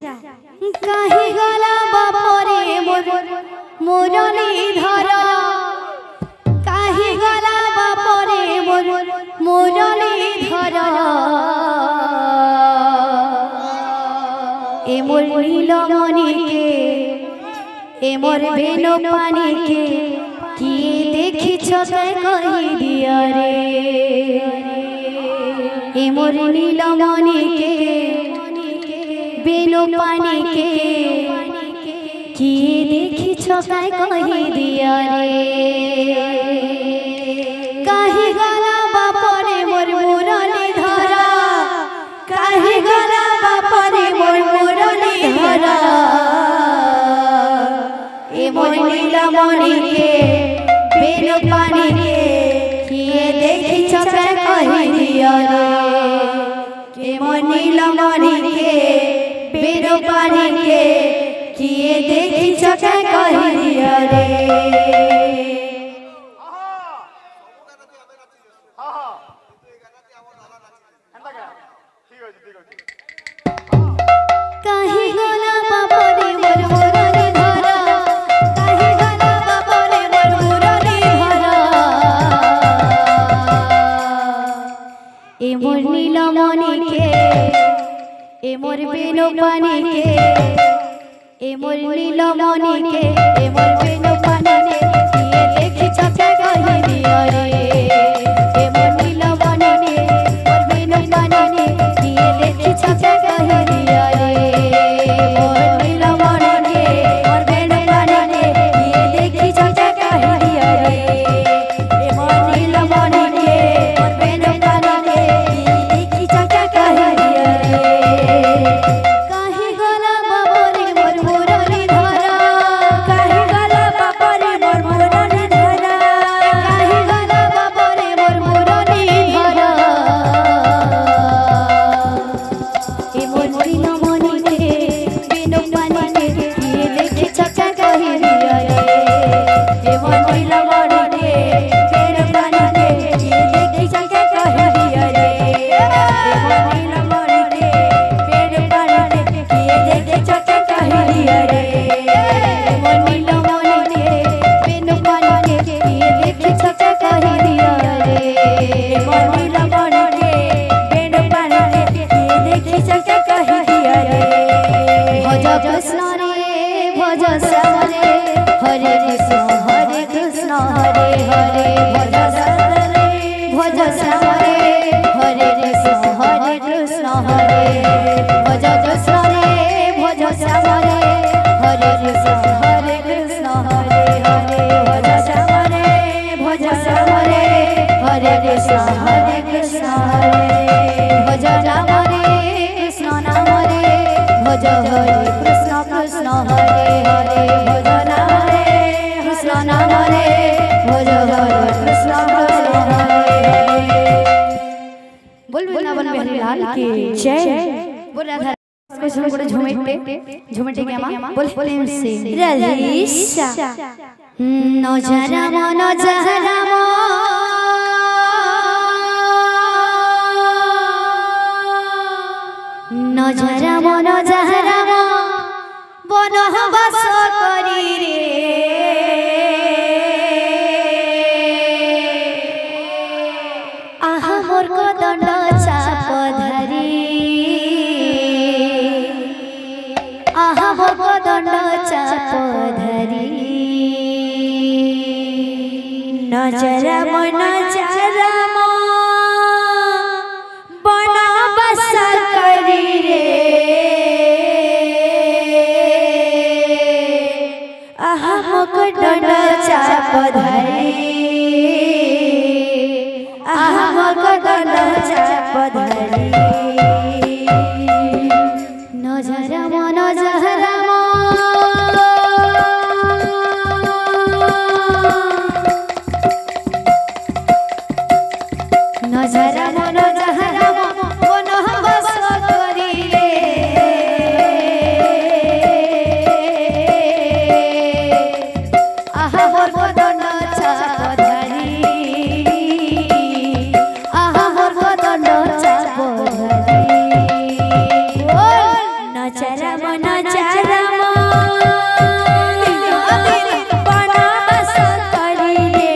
कहीं गला बापरे मुरली धर कहीं गला बापरे मुरली धर ए मोर नीलमणि के ए मोर बेनो पानी के किए देखी छते कही दिया रे ए मोर नीलमणि के बेनो पानी के किए देखी छते कही दिया रे कहीं गला बापरे मोर मुरली धरा कहीं गला बापरे मोर मुरली धरा ए मोर नीलमणि के बेनो पानी के किए देखी छते कही दिया रे ए मोर नीलमणि के बेनो पानी के किए देखी छते कही दिया रे कहीं गला बापरे मोर मुरली धरा कहीं गला बापरे मोर मुरली धरा ए मोर नीलमणि के ए मोर बेनो पानी के ए मोर नीलमणि के ए मोर बेनो पानी के किए देखी छते कही दिया रे ए मोर नीलमणि के मोर बेनो पानी के किए देखी छते कही दिया रे मोर नीलमणि के मोर बेनो पानी के किए देखी छते कही दिया रे ए मोर नीलमणि के मोर बेनो पानी के किए देखी छते कही दिया रे कहीं गला बापरे मोर मुरली धरा कहीं गला बापरे मोर मुरली धरा कहीं गला बापरे मोर मुरली धरा ए मोर नीलमणि के बेनो पानी के किए देखी छते कही दिया रे ए मोर नीलमणि के बेनो पानी के किए देखी छते कही दिया रे ए मोर नीलमणि के बेनो पानी के किए देखी छते कही दिया रे ए मोर नीलमणि के बेनो पानी के किए देखी छते कही दिया रे ए मोर नीलमणि के बेनो पानी के किए देखी छते कही दिया रे भज कृष्ण रे भज श्याम रे हरे कृष्ण हरे हरे भज श्याम रे भज श्याम रे हरे कृष्ण हरे भज कृष्ण रे भज श्याम रे हरे कृष्ण हरे भज श्याम रे भज श्याम रे हरे कृष्ण हरे भज राम रे कृष्ण नाम रे भज हरे कृष्ण हरे भज राम रे कृष्ण नाम रे भज हरे कृष्ण हरे बोल वृंदावन बिहारी लाल की जय बोल राधा कृष्ण को झुमटे के मां बोल प्रेम से राधेशा न जराम न जराम बनवास करी रे आहा मोर को दंड चाप धरी आहा मोर को दंड चाप धरी न जराम बनवास करी रे आहा मोर को दंड चाप धरी आहा मोर को दंड चाप धरी न जराम बनवास करी रे आहा मोर को दंड चाप धरी आहा मोर को दंड चाप धरी बोल न जराम मन चारम बनवास करी रे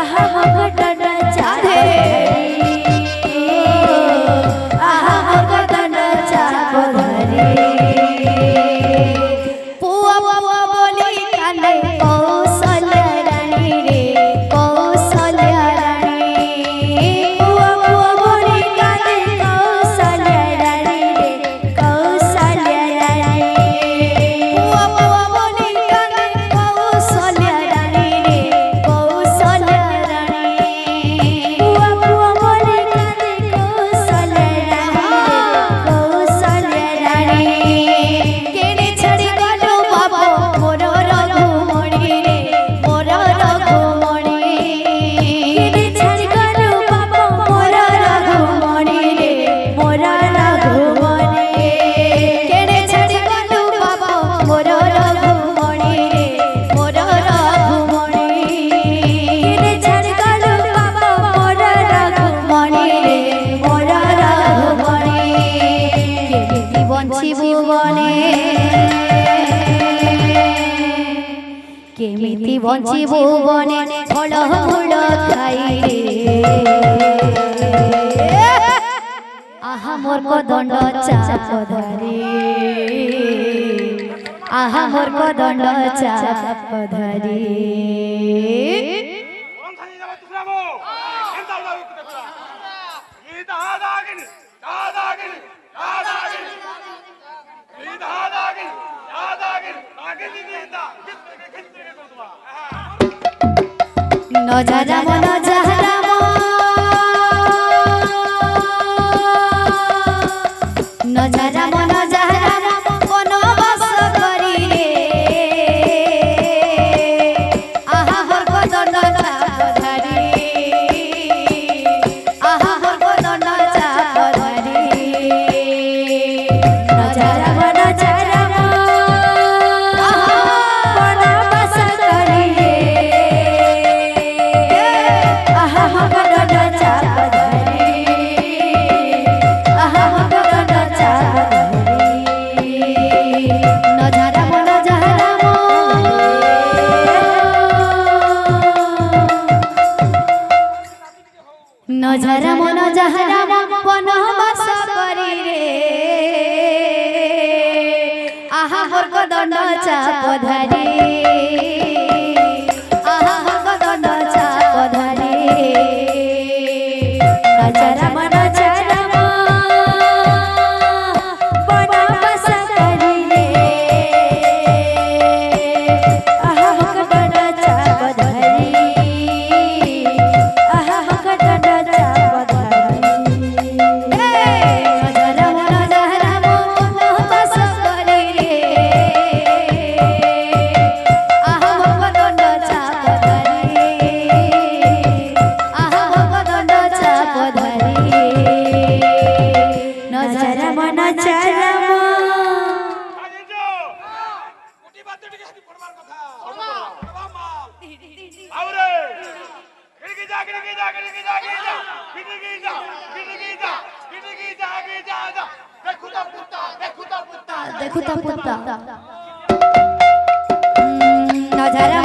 आहा भगतन चाहे आहा भगतन चापधरी पुआ पुआ बोली काने कौशल्या रानी रे कौशल्या रानी पुआ पुआ बोली काने कौशल्या रानी रे कौशल्या रानी पुआ पुआ बोली काने कौशल्या रानी रे कौशल्या रानी पुआ पुआ बोली काने कौशल्या रानी रे कौशल्या रानी केने छड़ी गलो बाबा मोर रघुमणि रे मोर रघुमणि केने छड़ी गलो बाबा मोर रघुमणि रे मोर रघुमणि केने छड़ी गलो बाबा मोर रघुमणि रे मोर रघुमणि केने छड़ी गलो बाबा मोर रघुमणि रे मोर रघुमणि केमिति बंचिबु बने केमिति बंचिबु बने फल फूल खाई रे आहा मोर को दंड चाप धरी आहा मोर को दंड चाप धरी नजारा मन जहराम नजारा मन जहराम बनवास करी रे आहा मोर को दंड चाप धरी आहा मोर को दंड चाप धरी नजारा मन जहराम बनवास करी रे आहा मोर को दंड चाप धरी आहा मोर को दंड चाप धरी नजारा मन जहराम नजारा मन जहराम बनवास करी रे आहा मोर को दंड चाप धरी आहा मोर को दंड चाप धरी नजारा मन जहराम बनवास करी रे आहा मोर को दंड चाप धरी आहा मोर को दंड चाप धरी नजारा मन जहराम बनवास करी रे आहा मोर को दंड चाप धरी आहा मोर को दंड चाप धरी नजारा मन चारम देखुता पुता नजारा